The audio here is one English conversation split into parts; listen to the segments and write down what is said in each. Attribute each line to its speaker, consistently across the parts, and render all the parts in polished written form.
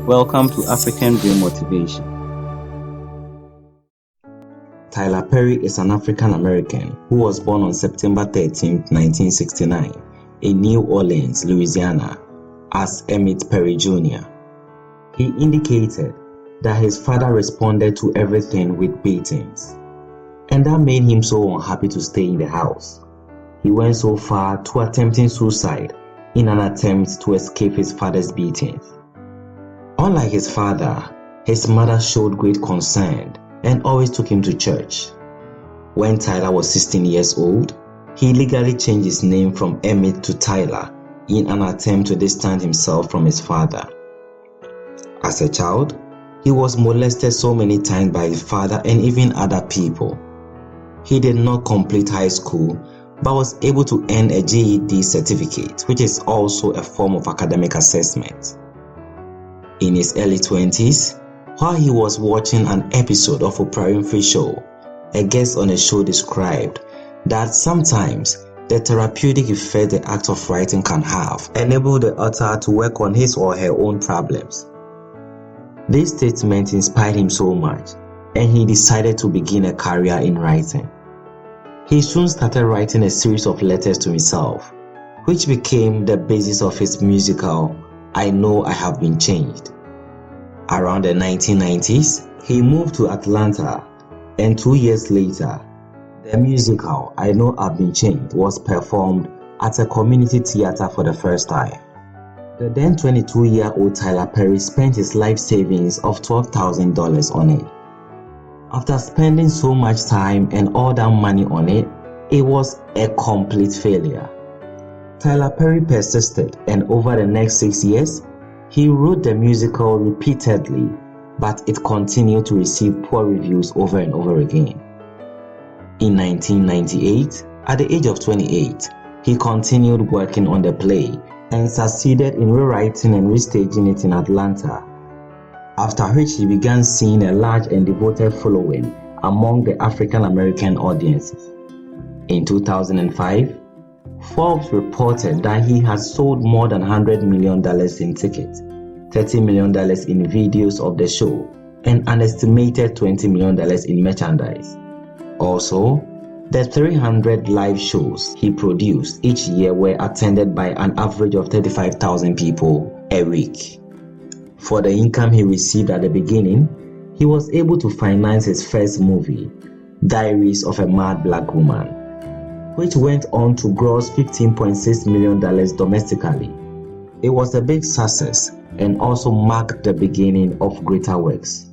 Speaker 1: Welcome to African Dream Motivation. Tyler Perry is an African American who was born on September 13, 1969, in New Orleans, Louisiana, as Emmett Perry Jr. He indicated that his father responded to everything with beatings, and that made him so unhappy to stay in the house. He went so far to attempting suicide in an attempt to escape his father's beatings. Unlike his father, his mother showed great concern and always took him to church. When Tyler was 16 years old, he legally changed his name from Emmett to Tyler in an attempt to distance himself from his father. As a child, he was molested so many times by his father and even other people. He did not complete high school but was able to earn a GED certificate, which is also a form of academic assessment. In his early 20s, while he was watching an episode of Oprah Winfrey Show, a guest on the show described that sometimes the therapeutic effect the act of writing can have enabled the author to work on his or her own problems. This statement inspired him so much, and he decided to begin a career in writing. He soon started writing a series of letters to himself, which became the basis of his musical I Know I Have Been Changed. Around the 1990s, he moved to Atlanta, and 2 years later, the musical I Know I've Been Changed was performed at a community theater for the first time. The then 22-year-old Tyler Perry spent his life savings of $12,000 on it. After spending so much time and all that money on it, it was a complete failure. Tyler Perry persisted, and over the next 6 years, he wrote the musical repeatedly, but it continued to receive poor reviews over and over again. In 1998, at the age of 28, he continued working on the play and succeeded in rewriting and restaging it in Atlanta, after which he began seeing a large and devoted following among the African American audiences. In 2005, Forbes reported that he had sold more than $100 million in tickets, $30 million in videos of the show, and an estimated $20 million in merchandise. Also, the 300 live shows he produced each year were attended by an average of 35,000 people a week. For the income he received at the beginning, he was able to finance his first movie, Diaries of a Mad Black Woman, which went on to gross $15.6 million domestically. It was a big success and also marked the beginning of greater works.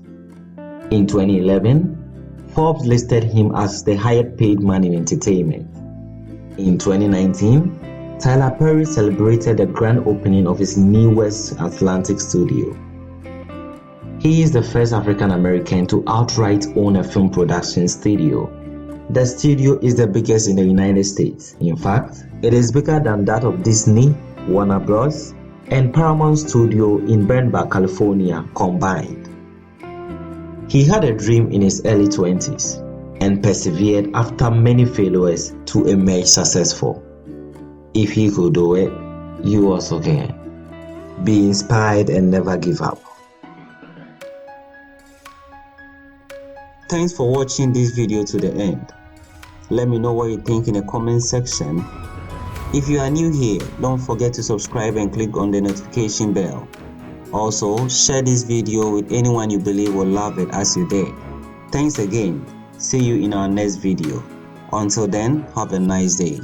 Speaker 1: In 2011, Forbes listed him as the highest paid man in entertainment. In 2019, Tyler Perry celebrated the grand opening of his newest Atlantic studio. He is the first African American to outright own a film production studio. The studio is the biggest in the United States. In fact, it is bigger than that of Disney, Warner Bros., and Paramount Studio in Bernburg, California combined. He had a dream in his early 20s and persevered after many failures to emerge successful. If he could do it, you also can. Be inspired and never give up. Thanks for watching this video to the end. Let me know what you think in the comment section. If you are new here, don't forget to subscribe and click on the notification bell. Also, share this video with anyone you believe will love it as you did. Thanks again. See you in our next video. Until then, have a nice day.